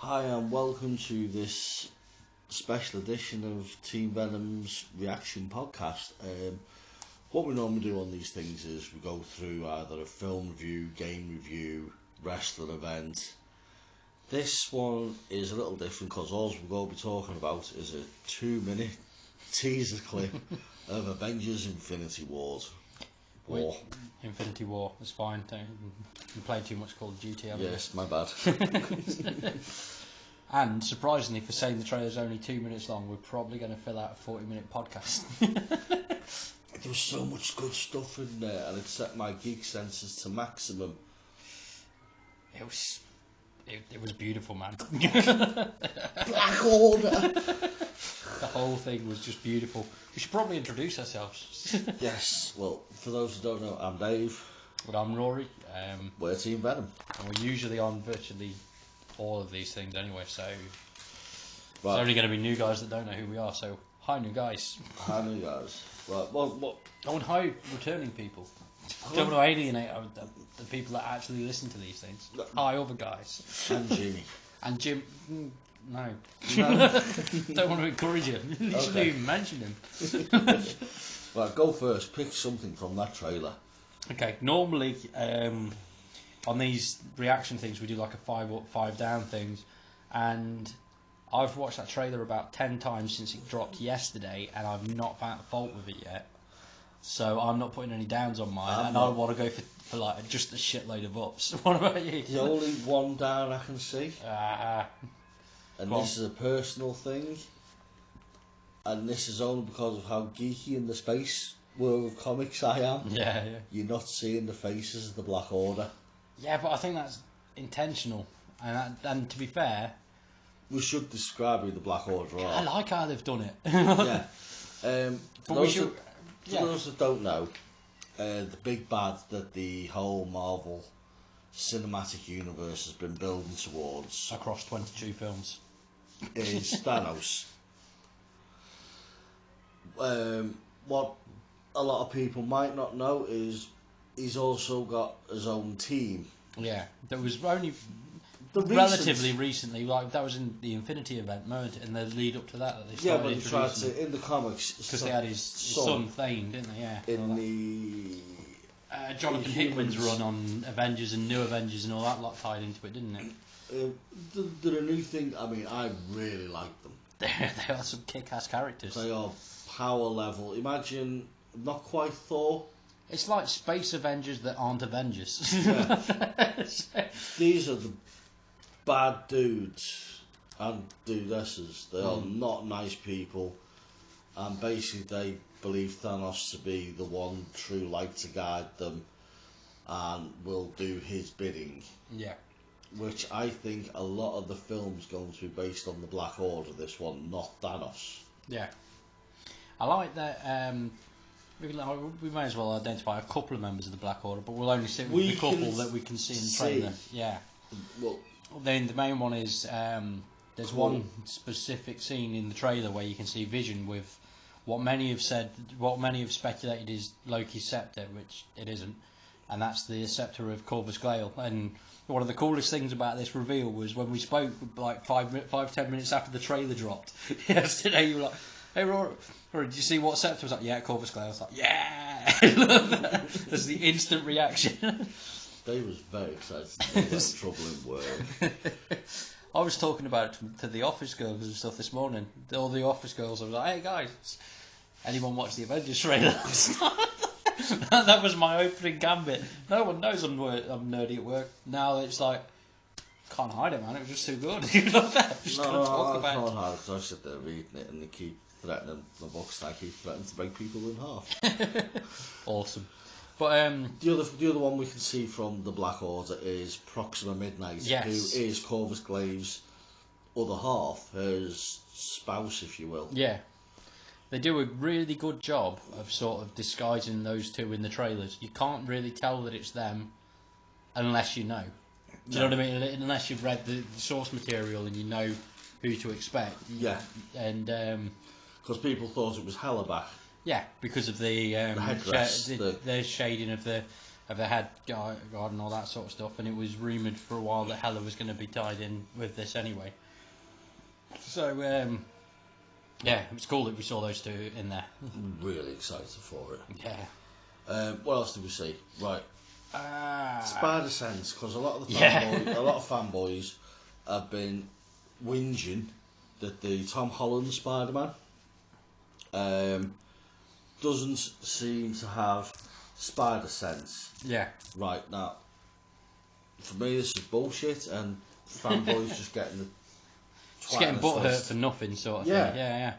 Hi and welcome to this special edition of Team Venom's reaction podcast. What we normally do on these things is we go through either a film review, game review, wrestling event. This one is a little different because all we're going to be talking about is a 2-minute teaser clip of Avengers Infinity War. Infinity War, it's fine. Don't play too much Call of Duty. Yes, my bad. And surprisingly, for saying the trailer's only 2 minutes long, we're probably going to fill out a 40-minute podcast. There was so much good stuff in there, and it set my geek senses to maximum. It was beautiful, man. Black Order. The whole thing was just beautiful. We should probably introduce ourselves. Yes, well, for those who don't know, I'm Dave. But I'm Rory. We're Team Venom. And we're usually on virtually all of these things anyway, so Right. There's only going to be new guys that don't know who we are, so hi new guys. Hi new guys. Right, what? Oh, and hi returning people. Don't want to alienate the people that actually listen to these things. Hi other guys. And Jimmy. And Jim, no. No. Don't want to encourage him. You shouldn't even mention him. Right, go first. Pick something from that trailer. Okay, normally on these reaction things we do like a 5 up, 5 down things, and I've watched that trailer about 10 times since it dropped yesterday, and I've not found fault with it yet. So I'm not putting any downs on mine, and I want to go for like just a shitload of ups. What about you? The only one down I can see, and Go this is a personal thing, and this is only because of how geeky in the space world of comics I am. Yeah. You're not seeing the faces of the Black Order. Yeah, but I think that's intentional, and to be fair, We should describe who the Black Order I are. like how they've done it. Yeah. But we should. For those that don't know, the big bad that the whole Marvel cinematic universe has been building towards Across 22 films. is Thanos. What a lot of people might not know is he's also got his own team. Yeah, that was only The relatively recently, like that was in the Infinity event, in the lead up to that they started but they tried introducing to in the comics because they had his son Thane, didn't they? Yeah. in the Jonathan Hickman's run on Avengers and New Avengers and all that lot tied into it, didn't it? the new thing. I mean, I really like them. They are some kick-ass characters. They are power level. Imagine not quite Thor. It's like Space Avengers that aren't Avengers. Yeah. These are the bad dudes and dudesses. They are not nice people, and basically they believe Thanos to be the one true light to guide them and will do his bidding. Yeah. Which I think a lot of the film's going to be based on the Black Order, this one, not Thanos. Yeah. I like that. We may as well identify a couple of members of the Black Order, but we'll only sit with the couple that we can see in the trailer. Yeah. Well, then the main one is there's one specific scene in the trailer where you can see Vision with what many have speculated is Loki's scepter, which it isn't, and that's the scepter of Corvus Glaive. And one of the coolest things about this reveal was when we spoke like 5-10 minutes after the trailer dropped yesterday. You were like, "Hey, Rory, did you see what scepter?" I was like, "Yeah, Corvus Glaive." I was like, "Yeah!" That's the instant reaction. Dave was very excited about trouble in work. I was talking about it to the office girls and stuff this morning. All the office girls, I was like, "Hey guys, anyone watch the Avengers trailer?" That was my opening gambit. No one knows I'm nerdy at work. Now it's like, can't hide it, man. It was just too good. I can't hide it because I sit there reading it and they keep threatening the books and I keep threatening to break people in half. Awesome. But the other one we can see from the Black Order is Proxima Midnight, yes, who is Corvus Glaive's other half, his spouse, if you will. Yeah. They do a really good job of sort of disguising those two in the trailers. You can't really tell that it's them unless you know. Do you know what I mean? Unless you've read the source material and you know who to expect. Yeah. And because people thought it was Helleback. yeah, because of the headdress, the shading of the of the head guard and all that sort of stuff, and it was rumoured for a while that Hela was going to be tied in with this anyway. So yeah, it was cool that we saw those two in there. I'm really excited for it. Yeah. What else did we see? Right. Spider Sense, because a lot of fanboys have been whinging that the Tom Holland Spider-Man doesn't seem to have Spider Sense. Yeah. Right, now, for me this is bullshit, and fanboys just getting the just getting butthurt for nothing, sort of thing. Yeah.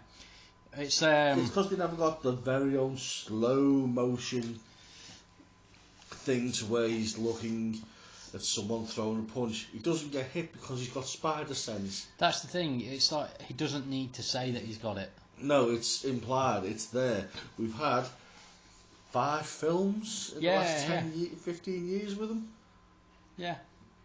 It's because they never got the very own slow motion thing to where he's looking at someone throwing a punch. He doesn't get hit because he's got Spider Sense. That's the thing. It's like he doesn't need to say that he's got it. No, it's implied. It's there. We've had 5 films in the last 15 years with him. Yeah.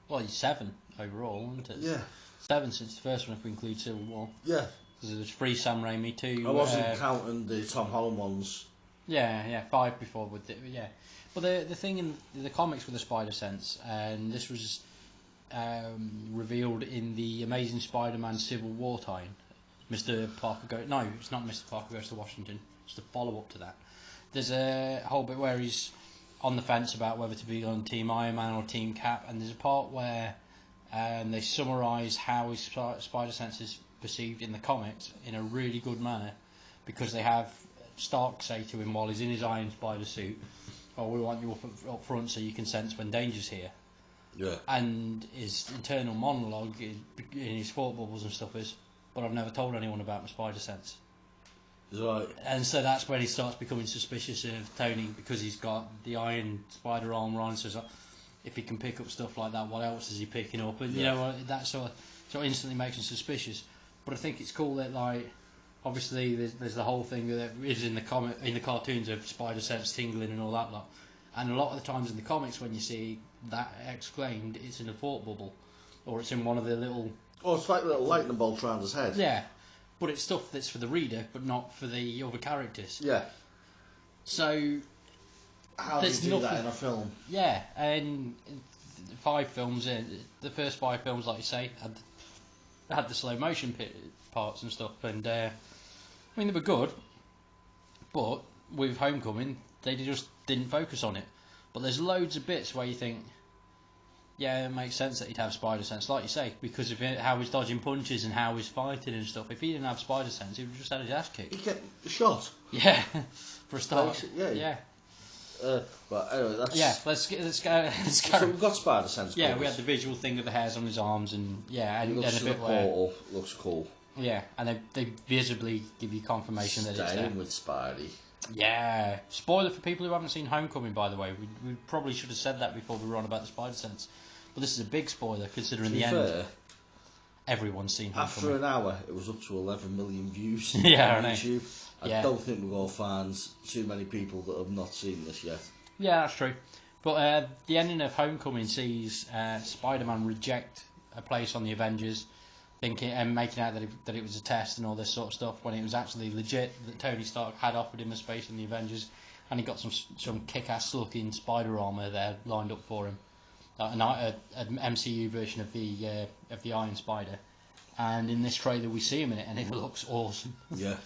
Well, he's 7 overall, isn't it? Yeah. 7 since the first one, if we include Civil War. Yeah. Because there's 3 Sam Raimi, 2. I wasn't counting the Tom Holland ones. Yeah, 5 before with it. Yeah. But the thing in the comics with the Spider Sense, and this was revealed in the Amazing Spider-Man Civil War tie-in. Mr. Parker no, it's not Mr. Parker Goes to Washington. It's the follow-up to that. There's a whole bit where he's on the fence about whether to be on Team Iron Man or Team Cap, and there's a part where they summarise how his Spider Sense is perceived in the comics in a really good manner, because they have Stark say to him while he's in his Iron Spider suit, "Oh, we want you up front so you can sense when danger's here." Yeah. And his internal monologue in his thought bubbles and stuff is, "But I've never told anyone about my Spider Sense." Right. And so that's when he starts becoming suspicious of Tony, because he's got the Iron Spider armor on. So if he can pick up stuff like that, what else is he picking up? And you know, that sort of instantly makes him suspicious. But I think it's cool that, like, obviously there's the whole thing that is in the cartoons of Spider Sense tingling and all that lot. And a lot of the times in the comics, when you see that exclaimed, it's in a thought bubble, or it's in one of the little. Oh, it's like a little lightning bolt around his head. Yeah, but it's stuff that's for the reader, but not for the other characters. Yeah. So how do you do that in a film? Yeah, and 5 films in the first 5 films, like you say, had the slow motion parts and stuff, and I mean, they were good, but with Homecoming they just didn't focus on it. But there's loads of bits where you think, yeah, it makes sense that he'd have Spider Sense, like you say, because of how he's dodging punches and how he's fighting and stuff. If he didn't have Spider Sense, he would have just had his ass kicked. He'd get shot. Yeah, for a start. Yeah. But anyway, that's... Yeah, let's go. So we've got Spider Sense. Yeah, we had the visual thing of the hairs on his arms, and and looks a bit where... looks cool. Yeah, and they visibly give you confirmation that it's there. Staying with Spidey. Yeah. Spoiler for people who haven't seen Homecoming, by the way. We probably should have said that before we were on about the Spider Sense. But this is a big spoiler, considering the end. Everyone's seen Homecoming. After an hour, it was up to 11 million views yeah, on YouTube. I don't think we've got fans, too many people that have not seen this yet. Yeah, that's true. But the ending of Homecoming sees Spider-Man reject a place on the Avengers, thinking and making out that it was a test and all this sort of stuff, when it was actually legit that Tony Stark had offered him a space in the Avengers, and he got some kick-ass looking spider armor there lined up for him, an MCU version of the Iron Spider. And in this trailer we see him in it, and it looks awesome. Yeah,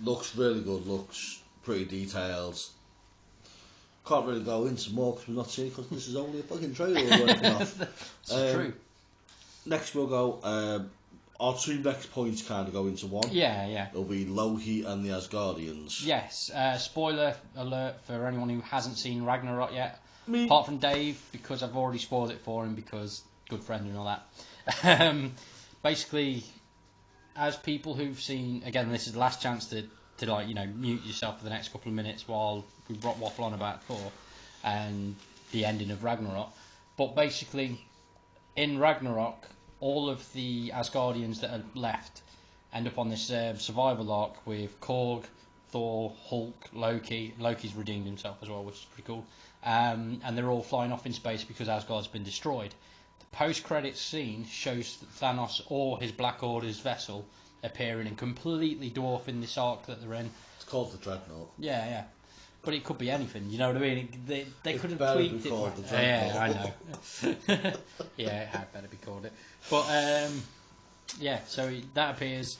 looks really good. Looks pretty detailed. Can't really go into more because we're not seeing it, because this is only a fucking trailer we're working off. It's true. Next we'll go, our 2 next points kind of go into one. Yeah. It'll be Loki and the Asgardians. Yes, spoiler alert for anyone who hasn't seen Ragnarok yet. Me. Apart from Dave, because I've already spoiled it for him, because good friend and all that. Basically, as people who've seen, again, this is the last chance to like, you know, mute yourself for the next couple of minutes while we waffle on about Thor and the ending of Ragnarok. But basically, in Ragnarok, all of the Asgardians that are left end up on this survival arc with Korg, Thor, Hulk, Loki. Loki's redeemed himself as well, which is pretty cool. And they're all flying off in space because Asgard's been destroyed. The post-credits scene shows Thanos or his Black Order's vessel appearing and completely dwarfing this arc that they're in. It's called the Dreadnought. Yeah. But it could be anything, you know what I mean? They could have tweaked it. Called the yeah, I know. Yeah, it had better be called it. But so that appears,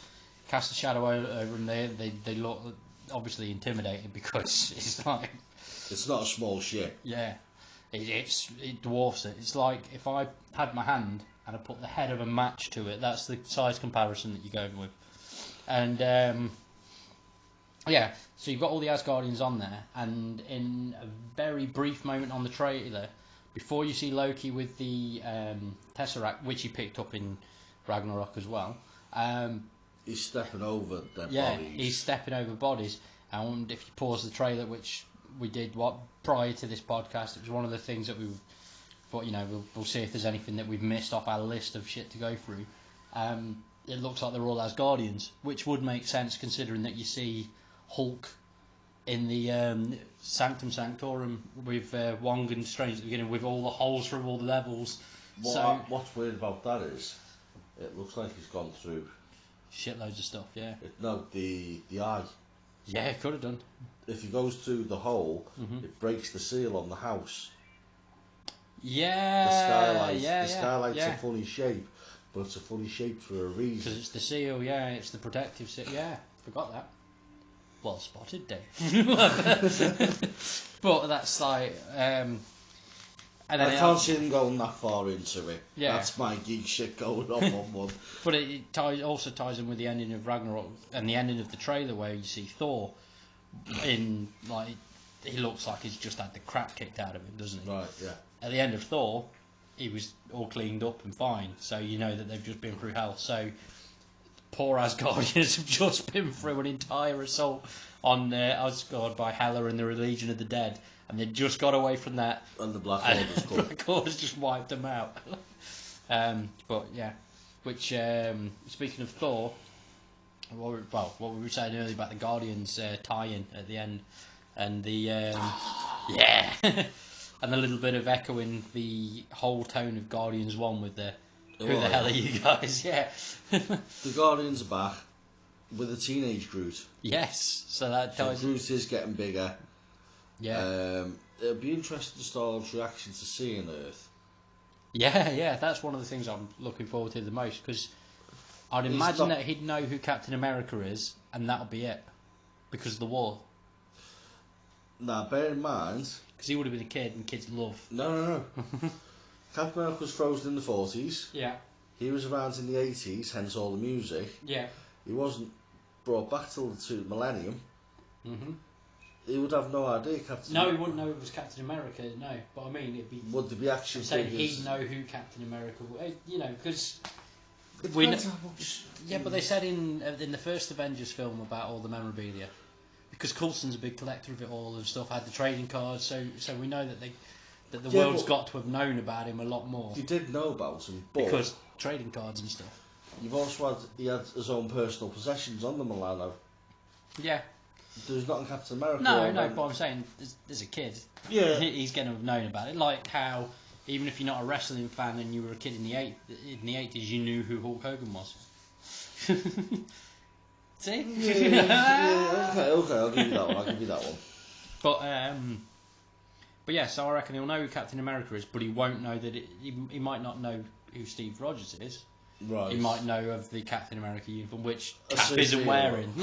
casts a shadow over them. They look obviously intimidating because it's like it's not a small ship. Yeah, it dwarfs it. It's like if I had my hand and I put the head of a match to it. That's the size comparison that you're going with, and. Yeah, so you've got all the Asgardians on there, and in a very brief moment on the trailer, before you see Loki with the Tesseract, which he picked up in Ragnarok as well, he's stepping over their bodies. Yeah, he's stepping over bodies, and if you pause the trailer, which we did prior to this podcast, it was one of the things that we thought, we'll see if there's anything that we've missed off our list of shit to go through. It looks like they're all Asgardians, which would make sense considering that you see Hulk in the Sanctum Sanctorum with Wong and Strange at the beginning with all the holes through all the levels. What's weird about that is it looks like he's gone through shitloads of stuff, yeah. The eye. Yeah, it could have done. If he goes through the hole, it breaks the seal on the house. Yeah. The skylight's a funny shape, but it's a funny shape for a reason. Because it's the seal, yeah, it's the protective seal. Yeah, forgot that. Well spotted, Dave. But that's like, and then I can't see them going that far into it. Yeah. That's my geek shit going off on one. But it also ties in with the ending of Ragnarok and the ending of the trailer where you see Thor in, like, he looks like he's just had the crap kicked out of him, doesn't he? Right, yeah. At the end of Thor, he was all cleaned up and fine, so you know that they've just been through hell. So poor Asgardians have just been through an entire assault on Asgard by Hela and the Legion of the Dead, and they just got away from that. And the Black Order's come. Black Order's just wiped them out. But yeah, which speaking of Thor, what we were saying earlier about the Guardians tie-in at the end, and the yeah, and a little bit of echoing the whole tone of Guardians 1 with the who the hell are you guys? Yeah. The Guardians are back with a teenage Groot. Yes, so that ties. So Groot is getting bigger. Yeah. It'll be interesting to Star's reaction to seeing Earth. Yeah, that's one of the things I'm looking forward to the most, because I'd imagine that he'd know who Captain America is, and that'll be it, because of the war. Now, bear in mind, because he would have been a kid, and kids love. No. Captain America was frozen in the 40s. Yeah. He was around in the 80s, hence all the music. Yeah. He wasn't brought back till the millennium. Mhm. He would have no idea Captain. No, he wouldn't know it was Captain America. No, but I mean, it'd be. Would there be action figures? He'd know who Captain America was. Because we know. Yeah, but they said in the first Avengers film about all the memorabilia, because Coulson's a big collector of it all and stuff. Had the trading cards, so we know that the world's got to have known about him a lot more. You did know about him, but because trading cards and stuff. You've also he had his own personal possessions on the Milano. Yeah. There's not in Captain America. No, but I'm saying there's a kid. Yeah. He's going to have known about it. Like how, even if you're not a wrestling fan and you were a kid in the 80s, you knew who Hulk Hogan was. See? Yeah, okay, I'll give you that one. But yeah, so I reckon he'll know who Captain America is, but he won't know that he might not know who Steve Rogers is. Right. He might know of the Captain America uniform, which Cap isn't wearing.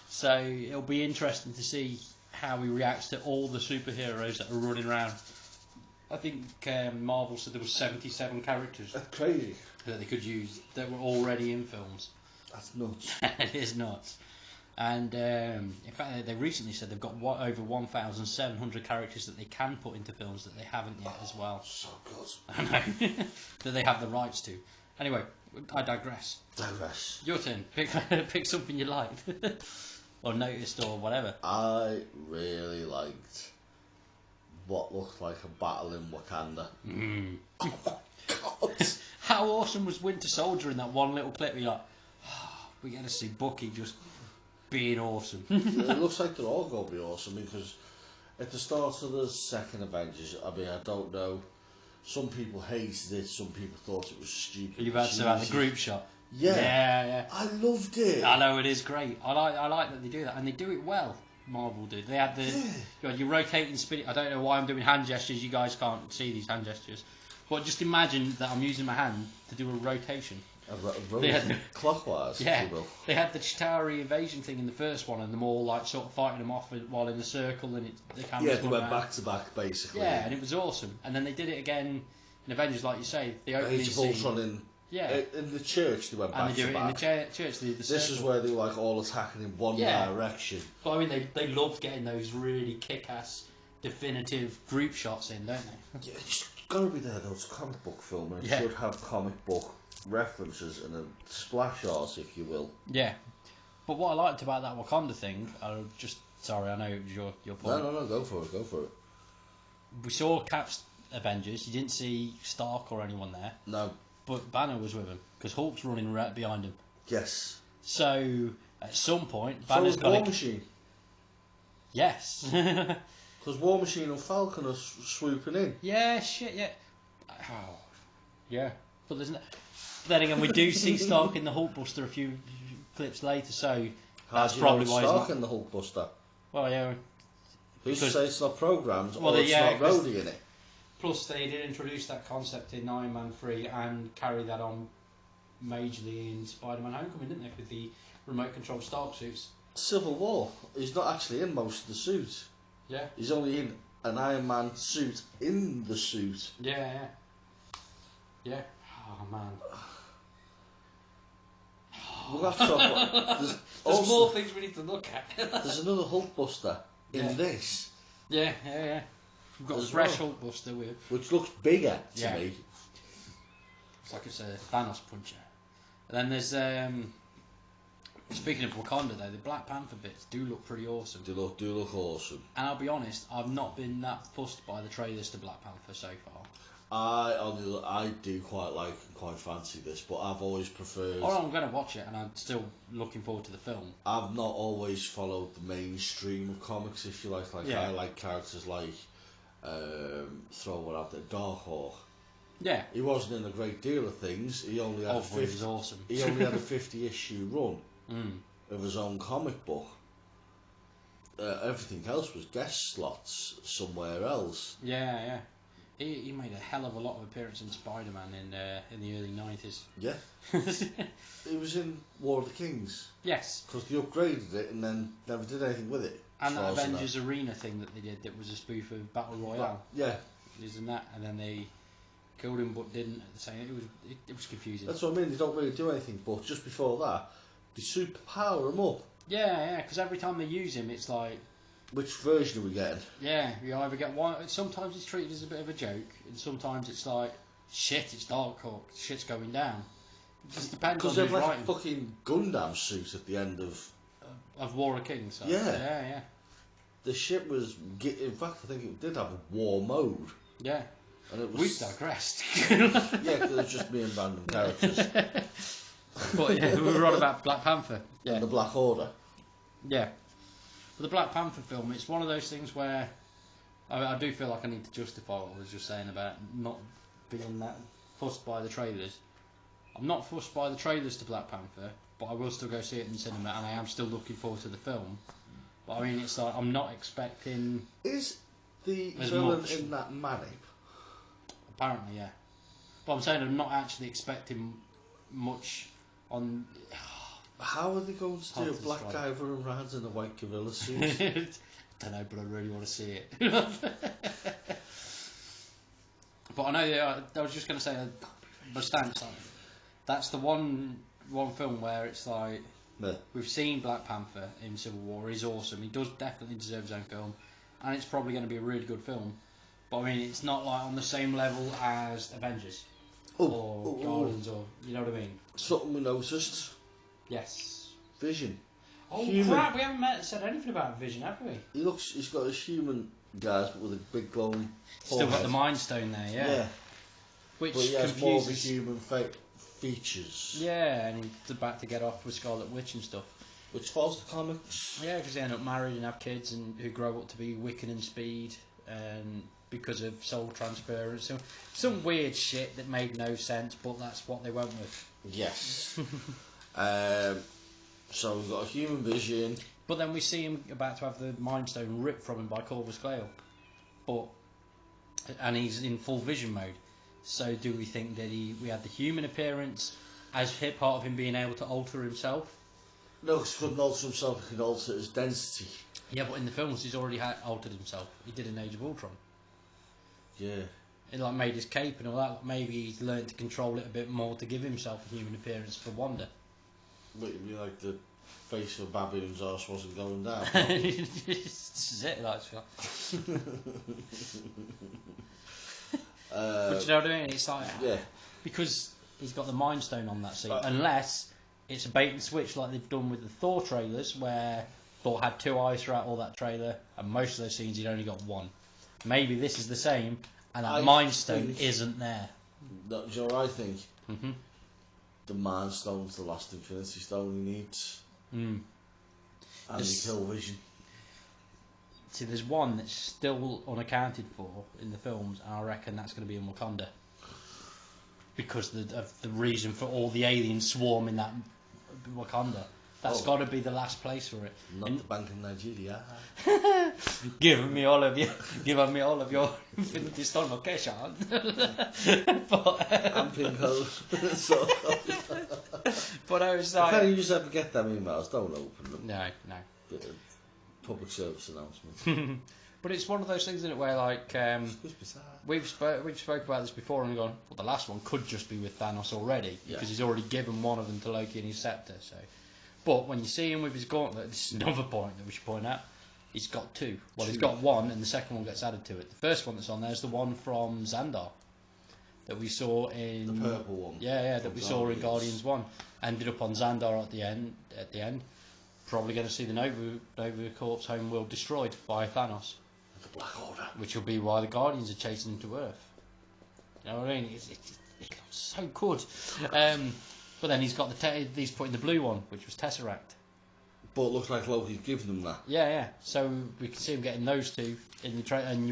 So it'll be interesting to see how he reacts to all the superheroes that are running around. I think Marvel said there were 77 characters. That's crazy. That they could use that were already in films. That's nuts. It is nuts. And in fact, they recently said they've got over 1,700 characters that they can put into films that they haven't yet as well. So good. I know. That they have the rights to. Anyway, I digress. Your turn. Pick something you liked. Or noticed or whatever. I really liked what looked like a battle in Wakanda. Oh my God. How awesome was Winter Soldier in that one little clip? You're like, we get to see Bucky just being awesome. It looks like they're all going to be awesome, because at the start of the second Avengers, I mean, I don't know, some people hated it, some people thought it was stupid. Are you about to say about the group shot? Yeah. Yeah. I loved it. I know, it is great. I like that they do that, and they do it well. Marvel did. They had you had your rotating spinning. I don't know why I'm doing hand gestures. You guys can't see these hand gestures. But just imagine that I'm using my hand to do a rotation. Clockwise, yeah, if you will. They had the Chitauri invasion thing in the first one, and them all like sort of fighting them off while in the circle, and the cameras they went back to back basically. Yeah, and it was awesome. And then they did it again in Avengers, like you say, the opening Age of scene. Ultron in the church they went back and they do to it back. in the church. The This is where they were like all attacking in one direction. But I mean, they loved getting those really kick-ass, definitive group shots in, don't they? Yeah, it's got to be there though. It's a comic book film, and it should have comic book references and a splash art, if you will. Yeah. But what I liked about that Wakanda thing, sorry, I know it was your point. No, go for it. We saw Cap's Avengers. You didn't see Stark or anyone there. No. But Banner was with him because Hulk's running right behind him. Yes. So at some point, Banner's got War Machine. Yes. Because War Machine and Falcon are swooping in. Yeah, shit, yeah. Oh, yeah. But there's no. Then again, we do see Stark in the Hulkbuster a few clips later, so that's probably why Stark he's not in the Hulkbuster. Well, yeah. Who's to say it's not programmed or it's yeah, not Rhodey in it? Plus, they did introduce that concept in Iron Man 3 and carry that on majorly in Spider-Man Homecoming, didn't they, with the remote control Stark suits? Civil War. He's not actually in most of the suit. Yeah. He's only in an Iron Man suit in the suit. Yeah. Oh, man. We'll have to talk about... There's more things we need to look at. There's another Hulkbuster in this. Yeah. We've got a fresh Hulkbuster with... Which looks bigger to me. It's like it's a Thanos puncher. And then there's... Speaking of Wakanda though, the Black Panther bits do look pretty awesome. Do look awesome. And I'll be honest, I've not been that fussed by the trailers to Black Panther so far. I do quite like and quite fancy this, but I've always preferred... Oh, I'm going to watch it, and I'm still looking forward to the film. I've not always followed the mainstream of comics, if you like. I like characters like, throw one out there, Darkhawk. Yeah. He wasn't in a great deal of things. He only had he was awesome. He only had a 50-issue run of his own comic book. Everything else was guest slots somewhere else. Yeah. He made a hell of a lot of appearances in Spider-Man in the early 90s. Yeah. He was in War of the Kings. Yes. Because they upgraded it and then never did anything with it. And that Avengers Arena thing that they did that was a spoof of Battle Royale. Yeah. Isn't that? And then they killed him but didn't at the same. It was confusing. That's what I mean. They don't really do anything. But just before that, they super power him up. Yeah. Because every time they use him, it's like. Which version are we getting? Yeah, you either get one. Sometimes it's treated as a bit of a joke, and sometimes it's like, shit, it's Darkhawk, shit's going down. It just depends on who's writing. Because writing. they've like a fucking Gundam suit at the end of War of Kings. So. Yeah. The ship was. In fact, I think it did have a war mode. Yeah. And it was. We've digressed. Yeah, because it was just me and random characters. But yeah, we were on about Black Panther. Yeah. And the Black Order. Yeah. For the Black Panther film, it's one of those things where I do feel like I need to justify what I was just saying about not being that fussed by the trailers. I'm not fussed by the trailers to Black Panther, but I will still go see it in the cinema, and I am still looking forward to the film. But I mean, it's like I'm not expecting. Is the villain in that Manip? Apparently, yeah. But I'm saying I'm not actually expecting much on. How are they going to do a black guy running around in a white gorilla suit? Don't know, but I really want to see it. But I know, I was just going to say, my stance on it. That's the one film where it's like, we've seen Black Panther in Civil War, he's awesome, he does definitely deserve his own film, and it's probably going to be a really good film. But I mean, it's not like on the same level as Avengers, or Guardians, or, you know what I mean? Something we noticed. Yes. Vision. Oh crap! We haven't said anything about Vision, have we? He's got his human guys, but with a big glowing. Still got the Mind Stone there, yeah. Yeah. Which but he has confuses. More of a human features. Yeah, and he's about to get off with Scarlet Witch and stuff. Which follows the comics. Yeah, because they end up married and have kids, and who grow up to be Wiccan and Speed, and because of soul transference. So some weird shit that made no sense, but that's what they went with. Yes. So we've got a human Vision. But then we see him about to have the Mind Stone ripped from him by Corvus Glaive. And he's in full vision mode. So do we think that we had the human appearance as part of him being able to alter himself? No, because he couldn't alter himself, he could alter his density. Yeah, but in the films he's already altered himself. He did in Age of Ultron. Yeah. He made his cape and all that. Maybe he's learned to control it a bit more to give himself a human appearance for Wanda. But you mean like the face of Baboon's arse wasn't going down? This is it, like. But you know what I mean? It's like, yeah, because he's got the Mind Stone on that scene. Unless it's a bait and switch like they've done with the Thor trailers, where Thor had 2 eyes throughout all that trailer, and most of those scenes he'd only got 1. Maybe this is the same, and that Mind Stone isn't there. Do you know what I think? Mm-hmm. The Mind Stone's the last Infinity Stone he needs. Mm. And he kill Vision. See, there's one that's still unaccounted for in the films, and I reckon that's going to be in Wakanda. Because of the reason for all the aliens swarming that Wakanda. That's got to be the last place for it. Not the Bank of Nigeria. Give me all of your Infinity Stone location. And pin code. But I was like, if any of you ever get them emails, don't open them. No. Public service announcement. But it's one of those things, isn't it, where like we've spoke about this before and gone, well, the last one could just be with Thanos already, because he's already given one of them to Loki and his scepter. So, but when you see him with his gauntlet, this is another point that we should point out. He's got 2. Well, he's got 1, and the second one gets added to it. The first one that's on there is the one from Xandar that we saw in the purple one. Yeah, that we saw in Guardians 1. Ended up on Xandar at the end. Probably going to see the Nova Corps homeworld destroyed by Thanos. The Black Order. Which will be why the Guardians are chasing him to Earth. You know what I mean? It looks so good. But then he's got he's putting the blue one, which was Tesseract. But it looks like Loki's given them that. Yeah. So we can see him getting those 2 in the and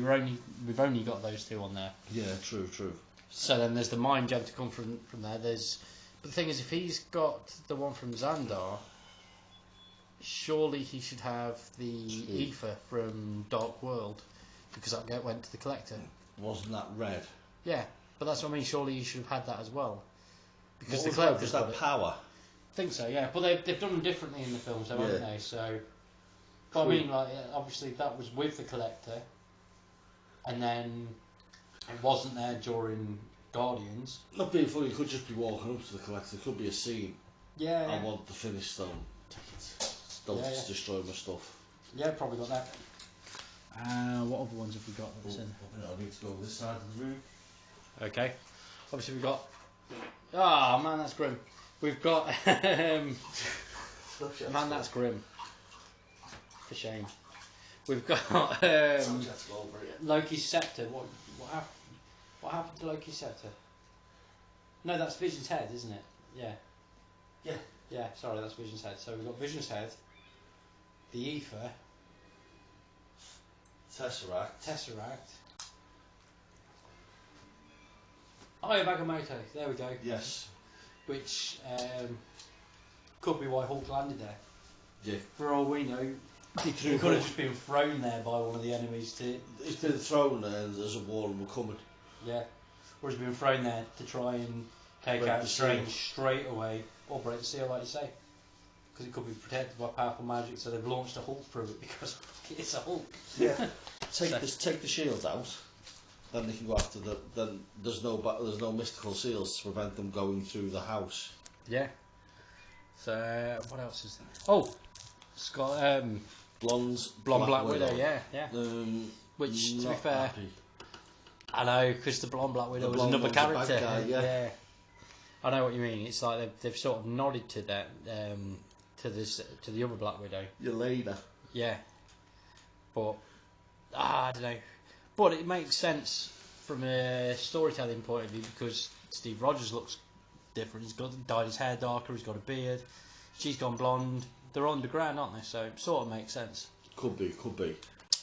we've only got those 2 on there. Yeah, true. So then there's the Mind Gem to come from there. But the thing is, if he's got the one from Xandar, surely he should have the ether from Dark World, because that went to the Collector. Wasn't that red? Yeah, but that's what I mean. Surely he should have had that as well, because the Collector's was that power. I think so, yeah. But they've done them differently in the films, haven't they? So, but I mean, like, obviously that was with the Collector, and then it wasn't there during Guardians. Not being funny, it could just be walking up to the Collector. It could be a scene. Yeah. I want the finished stone. Take it. Don't destroy my stuff. Yeah, probably got that. What other ones have we got? I need to go this side of the room. Okay. Obviously we've got... Oh, man, that's grim. We've got... man, that's grim. For shame. We've got Loki's scepter. What happened to Loki's scepter? No, that's Vision's head, isn't it? Yeah. Yeah, sorry, that's Vision's head. So we've got Vision's head, the ether, Tesseract. Oh, yeah, Agamotto. There we go. Yes. Which could be why Hulk landed there. Yeah. For all we know, he could have just been thrown there by one of the enemies. He's been thrown there and there's a wall and we're coming. Yeah. Or he's been thrown there to try and take out Strange straight away, or break the seal, like you say. Because it could be protected by powerful magic, so they've launched a Hulk through it because it's a Hulk. Yeah. Take the shield out, then they can go after then there's no mystical seals to prevent them going through the house. Yeah. So what else is there? Oh, Scott. Blonde Black Widow. Yeah. Which, to be fair, happy. I know, because the blonde Black Widow was another character. Guy, yeah. I know what you mean. It's like they've sort of nodded to that, to the other Black Widow. Yelena. Yeah. But I don't know. But it makes sense from a storytelling point of view, because Steve Rogers looks different. He's dyed his hair darker. He's got a beard. She's gone blonde. They're underground, aren't they? So it sort of makes sense. Could be.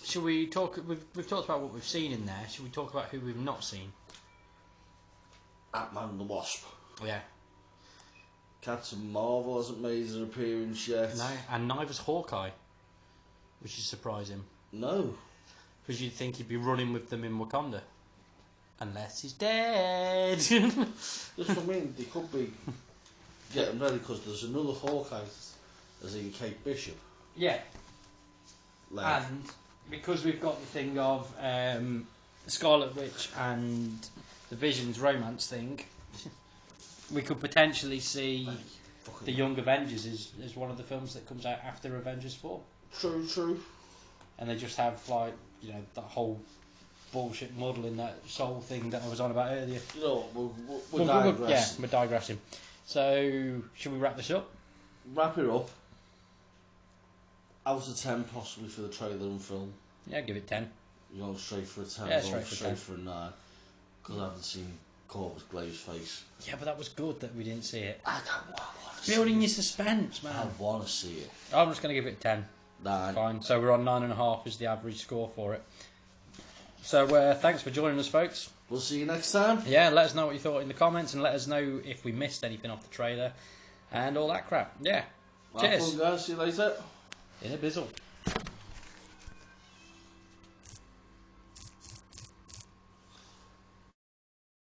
Should we talk? We've talked about what we've seen in there. Should we talk about who we've not seen? Ant-Man and the Wasp. Yeah. Captain Marvel hasn't made his appearance yet. No, and neither's Hawkeye. which is surprising. No. Because you'd think he'd be running with them in Wakanda. Unless he's dead. That's what I mean. They could be getting ready because there's another Hawkeye as in Kate Bishop. Yeah. Like, And because we've got the thing of Scarlet Witch and the Vision's romance thing, we could potentially see the Young Avengers as one of the films that comes out after Avengers 4. True. And they just have, like, you know, that whole bullshit model in that soul thing that I was on about earlier. You know, we're digressing. Yeah, we're digressing. So, should we wrap this up? Wrap it up. Out of 10 possibly for the trailer and film. Yeah, give it 10. You know, straight for a 10. Yeah, straight for 10. For a 9. Because I haven't seen Corvus Glaive's face. Yeah, but that was good that we didn't see it. I don't want to Building your suspense, man. I want to see it. I'm just going to give it 10. 9. Fine. So we're on 9.5 is the average score for it. So thanks for joining us, folks. We'll see you next time. Yeah, let us know what you thought in the comments and let us know if we missed anything off the trailer and all that crap. Yeah. Cheers. Well, guys, see you later. In a bizzle.